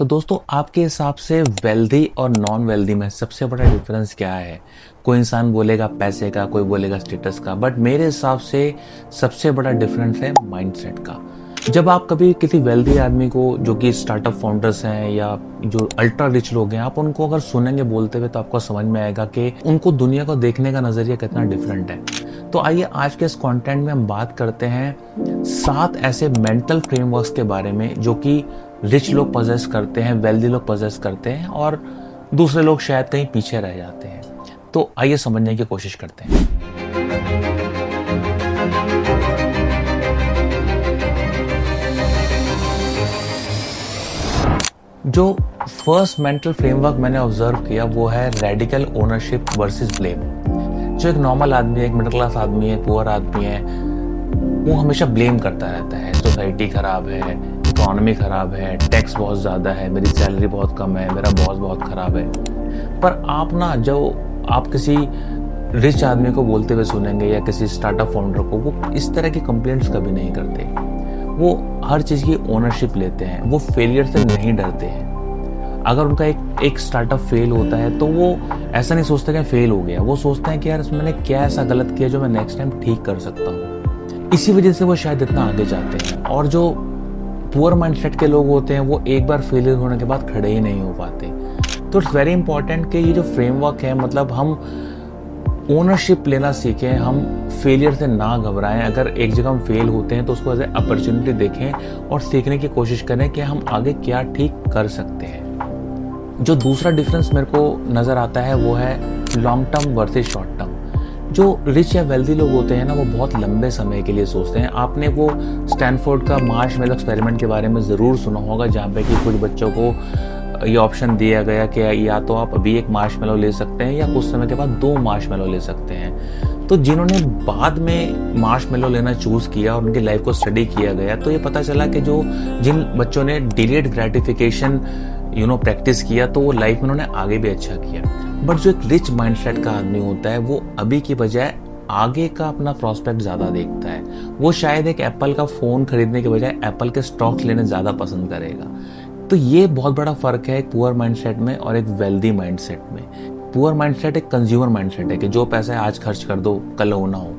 तो दोस्तों आपके हिसाब से वेल्दी और नॉन वेल्दी में सबसे बड़ा डिफरेंस क्या है? कोई इंसान बोलेगा पैसे का, कोई बोलेगा स्टेटस का, बट मेरे हिसाब से सबसे बड़ा डिफरेंस है माइंडसेट का। जब आप कभी किसी वेल्दी आदमी को, जो कि स्टार्टअप फाउंडर्स हैं या जो अल्ट्रा रिच लोग हैं, आप उनको अगर सुनेंगे बोलते हुए तो आपको समझ में आएगा कि उनको दुनिया को देखने का नजरिया कितना डिफरेंट है। तो आइए आज के इस कंटेंट में हम बात करते हैं 7 ऐसे मेंटल फ्रेमवर्क्स के बारे में जो कि रिच लोग पजेस करते हैं, वेल्दी लोग पजेस करते हैं और दूसरे लोग शायद कहीं पीछे रह जाते हैं। तो आइए समझने की कोशिश करते हैं। जो फर्स्ट मेंटल फ्रेमवर्क मैंने ऑब्जर्व किया वो है रेडिकल ओनरशिप वर्सेस ब्लेम। जो एक नॉर्मल आदमी है, एक मिडिल क्लास आदमी है, पुअर आदमी है, वो हमेशा ब्लेम करता रहता है। सोसाइटी खराब है, इकोनॉमी खराब है, टैक्स बहुत ज़्यादा है, मेरी सैलरी बहुत कम है, मेरा बॉस बहुत खराब है। पर आप किसी रिच आदमी को बोलते हुए सुनेंगे या किसी स्टार्टअप फाउंडर को, वो इस तरह की कंप्लेंट्स कभी नहीं करते। वो हर चीज़ की ओनरशिप लेते हैं, वो फेलियर से नहीं डरते हैं। अगर उनका एक स्टार्टअप फेल होता है तो वो ऐसा नहीं सोचते कि फेल हो गया, वो सोचते हैं कि यार मैंने क्या ऐसा गलत किया जो मैं नेक्स्ट टाइम ठीक कर सकता हूँ। इसी वजह से वो शायद इतना आगे जाते हैं। और जो पुअर माइंडसेट के लोग होते हैं वो एक बार फेलियर होने के बाद खड़े ही नहीं हो पाते। तो इट्स वेरी इंपॉर्टेंट कि ये जो फ्रेमवर्क है, मतलब हम ओनरशिप लेना सीखें, हम फेलियर से ना घबराएं। अगर एक जगह हम फेल होते हैं तो उसको एज ए अपॉर्चुनिटी देखें और सीखने की कोशिश करें कि हम आगे क्या ठीक कर सकते हैं। जो दूसरा डिफरेंस मेरे को नज़र आता है वो है long term versus short term. जो रिच या वेल्दी लोग होते हैं ना, वो बहुत लंबे समय के लिए सोचते हैं। आपने वो स्टैनफोर्ड का मार्शमेलो एक्सपेरिमेंट के बारे में ज़रूर सुना होगा, जहाँ पे कि कुछ बच्चों को ये ऑप्शन दिया गया कि या तो आप अभी एक मार्शमेलो ले सकते हैं या कुछ समय के बाद 2 मार्शमेलो ले सकते हैं। तो जिन्होंने बाद में मार्शमेलो लेना चूज़ किया और उनकी लाइफ को स्टडी किया गया, तो ये पता चला कि जिन बच्चों ने डिलेड ग्रेटिफिकेशन प्रैक्टिस किया, तो वो लाइफ में उन्होंने आगे भी अच्छा किया। बट जो एक रिच माइंडसेट का आदमी होता है, वो अभी की बजाय आगे का अपना प्रॉस्पेक्ट ज़्यादा देखता है। वो शायद एक एप्पल का फ़ोन खरीदने के बजाय एप्पल के स्टॉक्स लेने ज़्यादा पसंद करेगा। तो ये बहुत बड़ा फ़र्क है एक पुअर माइंडसेट में और एक वेल्दी माइंडसेट में। पुअर माइंडसेट एक कंज्यूमर माइंडसेट है कि जो पैसा है आज खर्च कर दो, कल हो ना हो।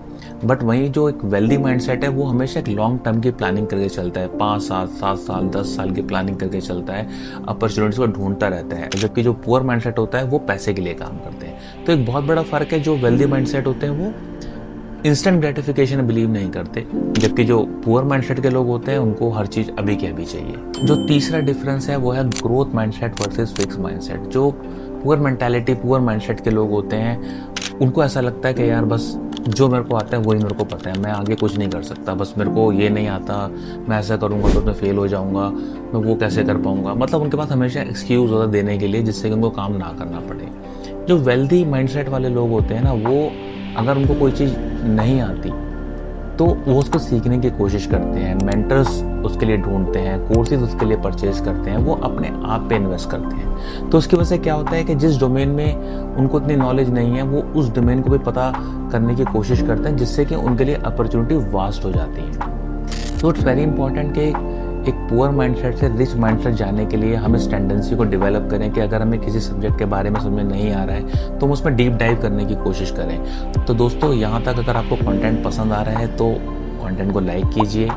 बट वहीं जो एक वेल्दी माइंडसेट है वो हमेशा एक लॉन्ग टर्म की प्लानिंग करके चलता है। 5 साल, 7 साल, 10 साल की प्लानिंग करके चलता है, अपॉर्चुनिटीज को ढूंढता रहता है। जबकि जो पुअर माइंडसेट होता है वो पैसे के लिए काम करते हैं। तो एक बहुत बड़ा फर्क है। जो वेल्दी माइंडसेट होते हैं वो इंस्टेंट ग्रेटिफिकेशन बिलीव नहीं करते, जबकि जो पुअर माइंडसेट के लोग होते हैं उनको हर चीज़ अभी की अभी चाहिए। जो तीसरा डिफरेंस है वो है growth mindset versus fix mindset. जो पुअर मेंटालिटी, पुअर माइंडसेट के लोग होते हैं, उनको ऐसा लगता है कि यार बस जो मेरे को आता है वही मेरे को पता है, मैं आगे कुछ नहीं कर सकता, बस मेरे को ये नहीं आता, मैं ऐसा करूँगा तो मैं फेल हो जाऊँगा, मैं वो कैसे कर पाऊँगा। मतलब उनके पास हमेशा एक्सक्यूज़ होता है देने के लिए, जिससे कि उनको काम ना करना पड़े। जो वेल्दी माइंडसेट वाले लोग होते हैं ना, वो अगर उनको कोई चीज़ नहीं आती तो वो उसको सीखने की कोशिश करते हैं, मेंटर्स उसके लिए ढूंढते हैं, कोर्सेज उसके लिए परचेज करते हैं, वो अपने आप पे इन्वेस्ट करते हैं। तो उसकी वजह से क्या होता है कि जिस डोमेन में उनको इतनी नॉलेज नहीं है, वो उस डोमेन को भी पता करने की कोशिश करते हैं, जिससे कि उनके लिए अपॉर्चुनिटी वास्ट हो जाती है। तो इट्स वेरी इंपॉर्टेंट कि एक पुअर माइंडसेट से रिच माइंडसेट जाने के लिए हम इस टेंडेंसी को डेवलप करें कि अगर हमें किसी सब्जेक्ट के बारे में समझ में नहीं आ रहा है तो हम उसमें डीप डाइव करने की कोशिश करें। तो दोस्तों, यहाँ तक अगर आपको कंटेंट पसंद आ रहा है तो कंटेंट को लाइक कीजिए,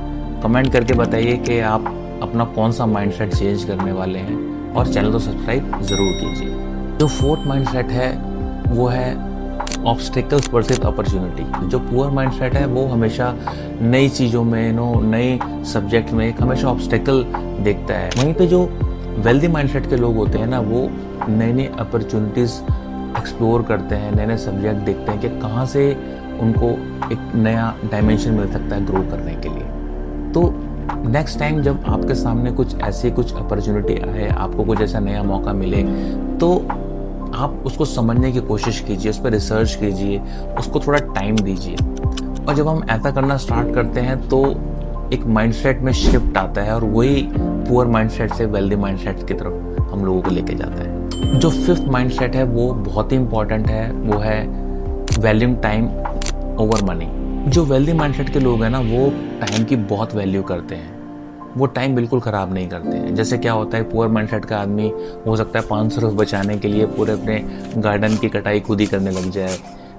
कमेंट करके बताइए कि आप अपना कौन सा माइंडसेट चेंज करने वाले हैं, और चैनल को सब्सक्राइब ज़रूर कीजिए। जो 4th माइंडसेट है वो है ऑब्स्टिकल्स वर्सेस अपॉर्चुनिटी। जो पुअर माइंडसेट है वो हमेशा नई चीज़ों में, नए सब्जेक्ट में एक हमेशा ऑब्स्टिकल देखता है। वहीं पे जो वेल्दी माइंडसेट के लोग होते हैं ना, वो नई नई अपॉर्चुनिटीज़ एक्सप्लोर करते हैं, नए नए सब्जेक्ट देखते हैं कि कहाँ से उनको एक नया डायमेंशन मिल सकता है ग्रो करने के लिए। तो नेक्स्ट टाइम जब आपके सामने कुछ अपॉर्चुनिटी आए, आपको कुछ ऐसा नया मौका मिले, तो आप उसको समझने की कोशिश कीजिए, उस पर रिसर्च कीजिए, उसको थोड़ा टाइम दीजिए। और जब हम ऐसा करना स्टार्ट करते हैं तो एक माइंडसेट में शिफ्ट आता है और वही पुअर माइंडसेट से वेल्दी माइंडसेट की तरफ हम लोगों को लेके जाता है। जो 5th माइंडसेट है वो बहुत ही इंपॉर्टेंट है, वो है वैल्यूइंग टाइम ओवर मनी। जो वेल्दी माइंडसेट के लोग हैं ना, वो टाइम की बहुत वैल्यू करते हैं। वो टाइम बिल्कुल ख़राब नहीं करते हैं। जैसे क्या होता है, पुअर माइंडसेट का आदमी हो सकता है 500 रुपये बचाने के लिए पूरे अपने गार्डन की कटाई खुद ही करने लग जाए,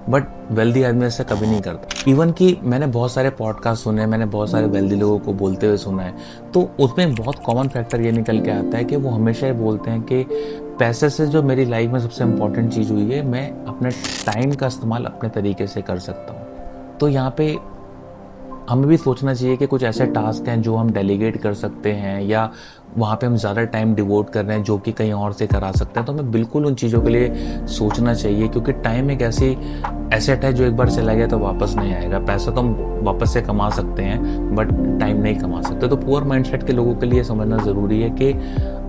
बट वेल्दी आदमी ऐसा कभी नहीं करता। इवन कि मैंने बहुत सारे पॉडकास्ट सुने, मैंने बहुत सारे वेल्दी लोगों को बोलते हुए सुना है, तो उसमें बहुत कॉमन फैक्टर ये निकल के आता है कि वो हमेशा ये बोलते हैं कि पैसे से जो मेरी लाइफ में सबसे इम्पॉर्टेंट चीज़ हुई है, मैं अपने टाइम का इस्तेमाल अपने तरीके से कर सकता हूँ। तो यहाँ पे हमें भी सोचना चाहिए कि कुछ ऐसे टास्क हैं जो हम डेलीगेट कर सकते हैं, या वहाँ पे हम ज़्यादा टाइम डिवोट कर रहे हैं जो कि कहीं और से करा सकते हैं, तो हमें बिल्कुल उन चीज़ों के लिए सोचना चाहिए, क्योंकि टाइम एक ऐसी एसेट है जो एक बार चला गया तो वापस नहीं आएगा। पैसा तो हम वापस से कमा सकते हैं, बट टाइम नहीं कमा सकते। तो पुअर माइंडसेट के लोगों के लिए समझना ज़रूरी है कि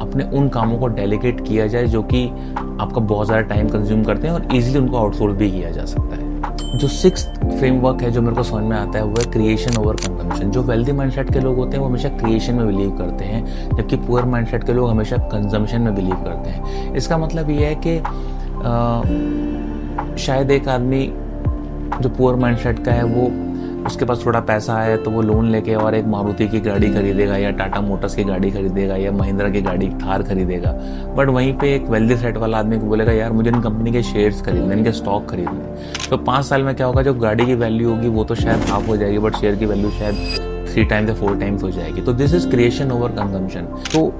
अपने उन कामों को डेलीगेट किया जाए जो कि आपका बहुत ज़्यादा टाइम कंज्यूम करते हैं, और ईजिली उनको आउटसोर्स भी किया जा सकता है। जो 6th फ्रेमवर्क है जो मेरे को समझ में आता है वो है क्रिएशन ओवर कंजम्पशन। जो वेल्दी माइंडसेट के लोग होते हैं वो हमेशा क्रिएशन में बिलीव करते हैं, जबकि पुअर माइंडसेट के लोग हमेशा कंजम्पशन में बिलीव करते हैं। इसका मतलब ये है कि शायद एक आदमी जो पुअर माइंडसेट का है, वो उसके पास थोड़ा पैसा है तो वो लोन लेके और एक मारुति की गाड़ी खरीदेगा, या टाटा मोटर्स की गाड़ी खरीदेगा, या महिंद्रा की गाड़ी थार खरीदेगा। बट वहीं पे एक वेल्दी सेट वाला आदमी को बोलेगा यार मुझे इन कंपनी के शेयर्स खरीदने, इनके स्टॉक खरीदने। तो 5 साल में क्या होगा, जो गाड़ी की वैल्यू होगी वो तो शायद हाफ हो जाएगी, बट शेयर की वैल्यू शायद 3 टाइम्स या 4 टाइम्स हो जाएगी। तो this is creation over consumption. तो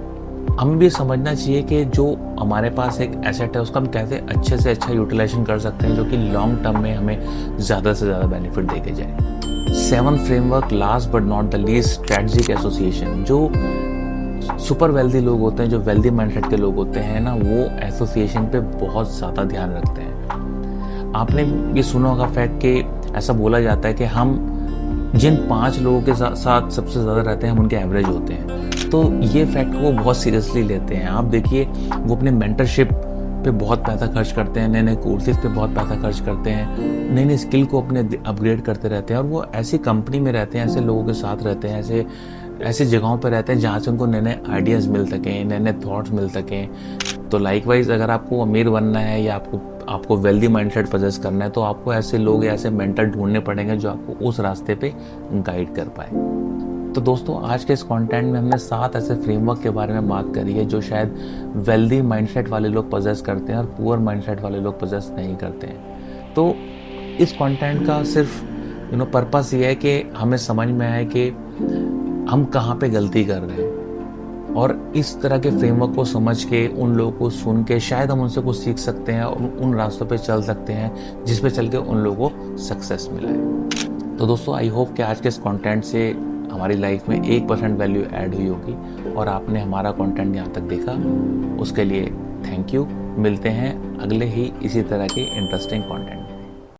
हमें भी समझना चाहिए कि जो हमारे पास एक एसेट है उसका हम कैसे अच्छे से अच्छा यूटिलाइजेशन कर सकते हैं, जो कि लॉन्ग टर्म में हमें ज़्यादा से ज़्यादा बेनिफिट देके जाए। 7th framework, last but not the least, strategic association. जो सुपर वेल्दी लोग होते हैं, जो वेल्दी माइंडसेट के लोग होते हैं ना, वो एसोसिएशन पे बहुत ज़्यादा ध्यान रखते हैं। आपने ये सुना होगा फैक्ट कि ऐसा बोला जाता है कि हम जिन 5 लोगों के साथ सबसे ज़्यादा रहते हैं हम उनके एवरेज होते हैं। तो ये फैक्ट को बहुत सीरियसली लेते हैं। आप देखिए, वो अपने मेंटरशिप पे बहुत पैसा खर्च करते हैं, नए नए कोर्सेज पे बहुत पैसा खर्च करते हैं, नई नई स्किल को अपने अपग्रेड करते रहते हैं, और वो ऐसी कंपनी में रहते हैं, ऐसे लोगों के साथ रहते हैं, ऐसे जगहों पे रहते हैं जहाँ से उनको नए नए आइडियाज़ मिल सकें, नए नए थॉट्स मिल सकें। तो लाइकवाइज अगर आपको अमीर बनना है या आपको वेल्दी माइंडसेट पजेस करना है, तो आपको ऐसे लोग या ऐसे मेंटर ढूंढने पड़ेंगे जो आपको उस रास्ते पे गाइड कर पाए। तो दोस्तों, आज के इस कंटेंट में हमने 7 ऐसे फ्रेमवर्क के बारे में बात करी है जो शायद वेल्दी माइंडसेट वाले लोग पजेस करते हैं और पुअर माइंडसेट वाले लोग पजेस नहीं करते हैं। तो इस कंटेंट का सिर्फ पर्पस ये है कि हमें समझ में आए कि हम कहाँ पे गलती कर रहे हैं, और इस तरह के फ्रेमवर्क को समझ के, उन लोगों को सुन के शायद हम उनसे कुछ सीख सकते हैं और उन रास्तों पे चल सकते हैं जिस पे चल के उन लोगों को सक्सेस मिला है। तो दोस्तों, आई होप कि आज के इस कंटेंट से हमारी लाइफ में 1% वैल्यू ऐड हुई होगी, और आपने हमारा कंटेंट यहाँ तक देखा, उसके लिए थैंक यू। मिलते हैं अगले ही इसी तरह के इंटरेस्टिंग कंटेंट में।